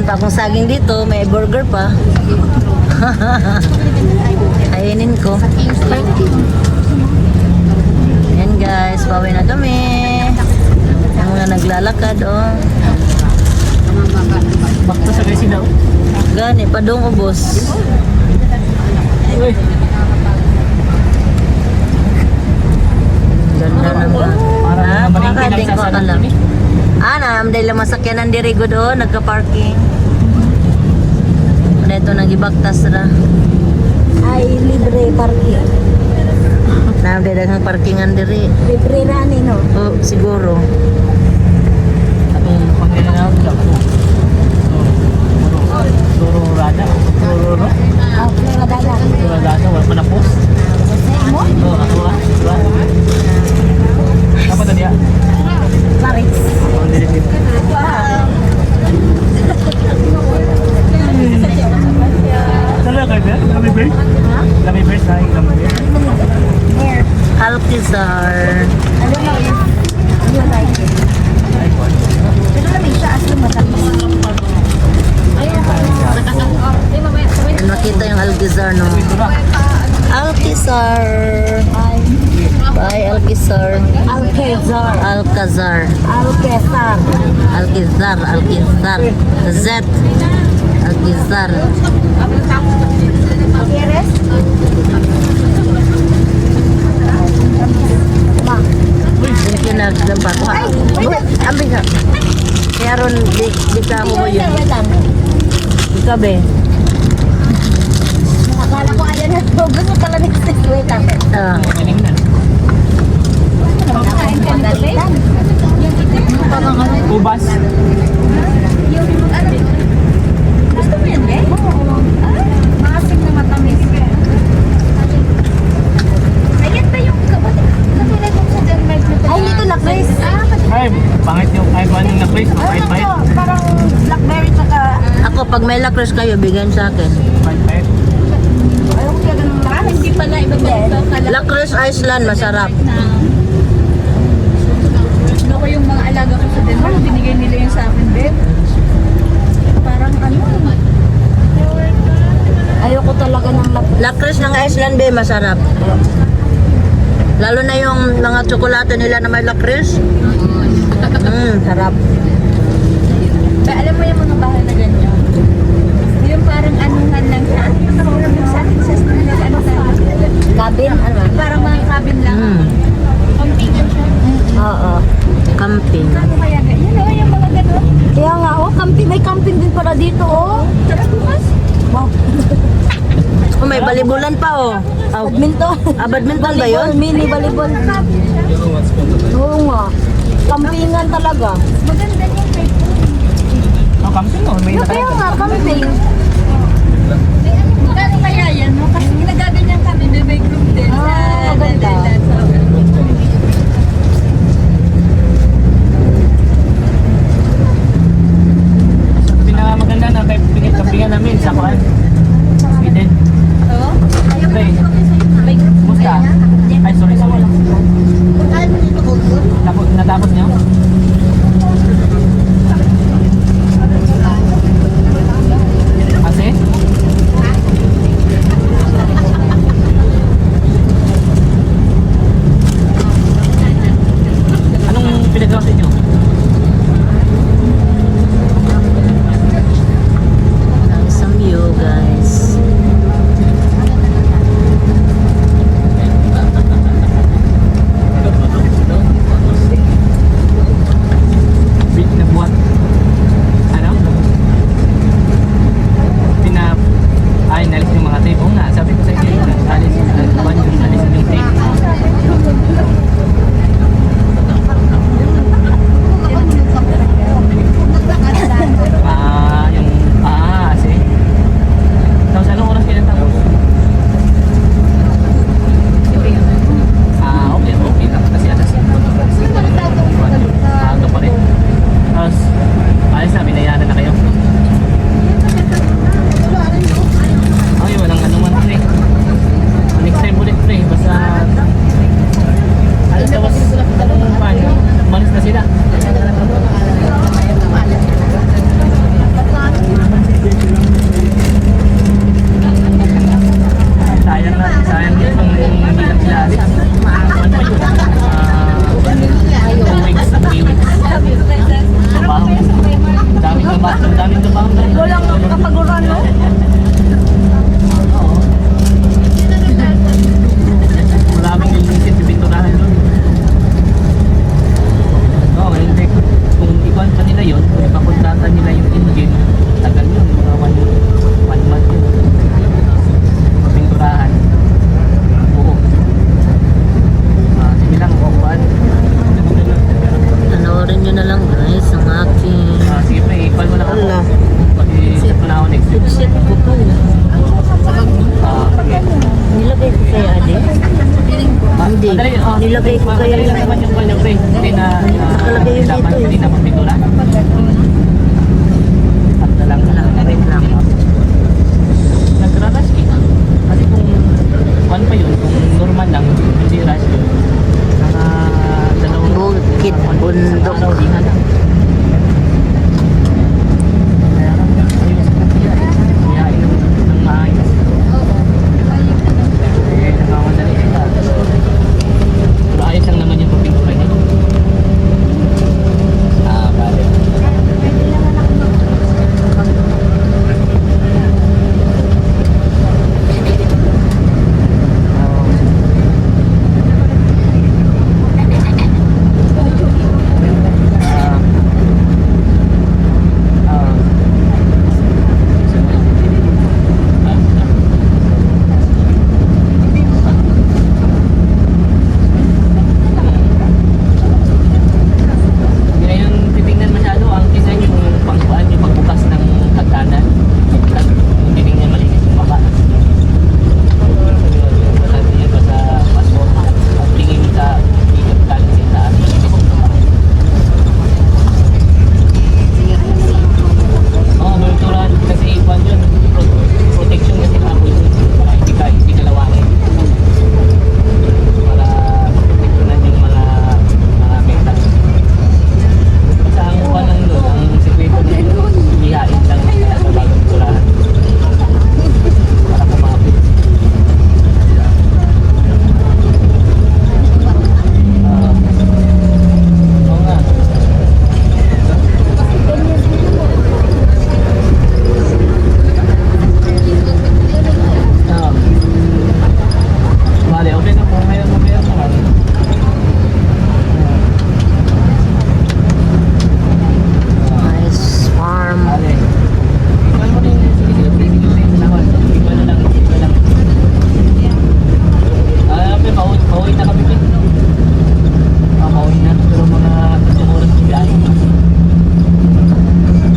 pa akong saging dito, may burger pa. Kainin ko. Yan guys, pauwi na kami. Yung mga naglalakad, oh. Bakto sa kasi daw. Gani, padong ubos. Uy. Ganda naman. Para Makading ko ka lang. Amday lang masakyanan diri gud oh, nagka-parking. Dito nagibaktas ra. Ay, libre parking. Amday daghang parkingan diri. Libre rani, no? Oh, siguro. Panginoon ka. Turo rada. Turo. Okay, madala. Turo rada. Wala pa na post. Mo? Oo, natura. Apa tadi ya? Paris. Oh, dili. Talaga kayo ba? Lami bears? Lami bears na yung lami bears. There. Alcazar. I don't know if you like it. Pero lamig siya as lumatamis. Yan, makita yung Alcazar no. Alcazar. Bye Alcazar. Alcazar. Alcazar. Alcazar. Alcazar. Alcazar. Z. Alcazar. ¿Quieres? Ma. Hindi ko nagdampa ko. Ambi ka. Kaya ron, di ka mo mo yun. Wait lang. Di ka be. Akala ko ayan na. Gusto pala ni sis. Wait lang. Ah. Galing na. Pagalitan. Ubas. Gusto mo yan, eh? Maasim na matamis. Ayan ba yung katulad mo sa Denmark na ay, dito na, Chris. Ay, pangit yung ay paano na place. Pahit. Parang blackberry tsaka... Ako, pag may lacrosse kayo, bigyan sa akin. Pahit. Ayaw ko kaya ganun. Parang hindi pala ibabento. Lacrosse Iceland, masarap. Ano ko yung mga alaga ko sa Denmark, binigay nila yung sa akin, Ben. Parang ano. Ayoko talaga ng Lacrosse ng Iceland, be, masarap. Lalo na yung mga tsokolate nila na may lacrosse. Sarap. Alam mo yung mga bahay na ganyan? Yung parang anuhan lang siya. Ano yung nakulang yung sa atin sa school? Ano sa cabin? Ano ba? Parang mga cabin lang. Campingan siya. Oo. Camping. Ano kaya ganyan? Yun o, yung mga gano'n. Kaya nga, oh, camping. May camping din para dito, oh. Tara bukas. Wow. Oh, may balibulan pa, oh. Badminton. Badminton ba yun? Mini volleyball. Oo nga. Campingan talaga. Maganda yung paper. Ang camping no, may Kaya nakita. nga, camping. Kano kaya yan, no? Kasi ginagaganyan kami, may group din. Maganda. Pinakamaganda na campingan namin sa Kuan. Sweden. Oo? Okay. Musta? Ay, sorry. Natapos niyo? Kasi? Nilagay ko kaya Madali lang naman yung kanya, pre. Hindi na, Nakalagay yun dapat dito, eh. hindi na magpintura. At na lang. Wait lang. Nagrarush eh. Kasi kung one pa yun, kung normal lang, hindi rush yun. Mga dalawang Bukid, bundok. araw, di na lang. Kaya ayos na siya eh. Kaya ng maayos. Eh, nakamadali siya. Pero ayos lang naman yung pagpintura niya. Ah, bale. Ngayon titingnan masyado ang design yung pangkuan, yung pagbukas ng hagdanan. Yung titingnan malinis yung baba. Basta yan pa sa passport. Ang tingin sa ikot galing sa taas. Oo, berturan kasi ikuan yun. Protection kasi kapoy yun. Para hindi ka lawangin. Para proteksyonan yung mga metal. Sa ang mukha ng doon, ang sikreto niya yun, ihain lang sa bagong turahan. Para kumapit. Oo nga. Ah. Bale, okay na po. Ngayon naman. Nice farm. Bale. Ikaw mo rin. Sige. Ikaw na lang. Pe, pauwi na kami. Pauwi na. Pero mga 3 oras ng biyahe.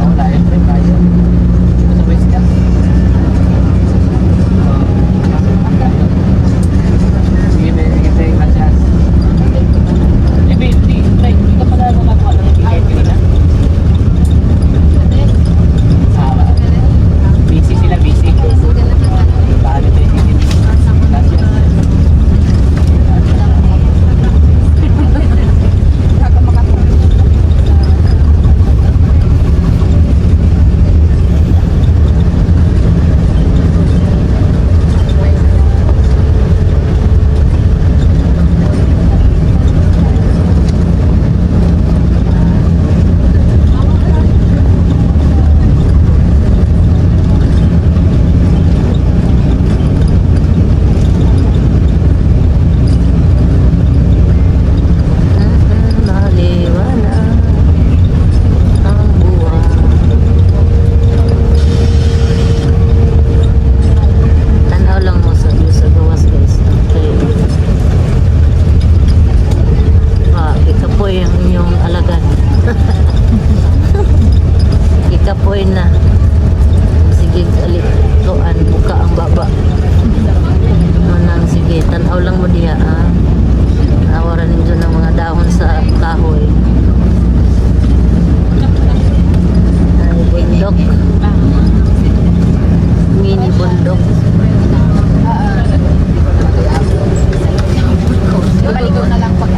Wala yan, pre. Kaya. Ito sa West ka. Sige, pe. Sige, gracias. Be, hindi ka pala makakuha ng ticket kanina. Busy sila, busy. Paano tayo ticket? Gracias. Maliwanag ang buwan. Tanaw lang mo sa gawas guys. Okay. Ikapoy ang inyong alagan. Ikapoy na. Sige, alituan, buka ang baba. Manang, sige, tanaw lang mo diha, ah. Awaran ninyo ng mga dahon sa kahoy. Ay, bundok. Mini bundok. Baligaw na lang pag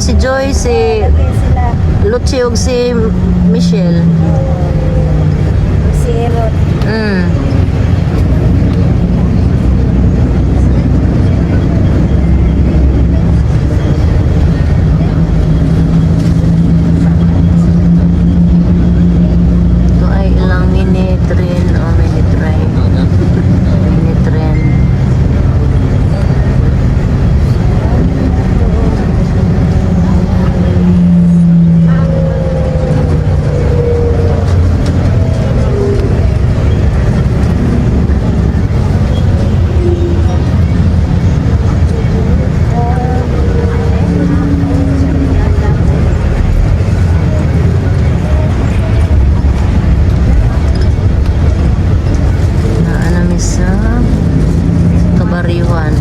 si Joy, si Sila, Luchi ug si Michelle. si Rod. Mm. Ito ay ilang mini train o mini train. Mini train. Naanami sa Kabariwan.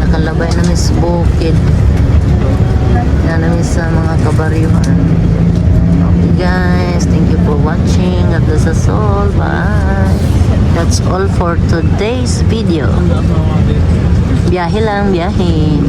Nakalabay namin sa bukid. Naanami sa mga Kabariwan. Okay guys, thank you for watching. God bless us all. Bye. That's all for today's video. Biyahe lang, biyahe.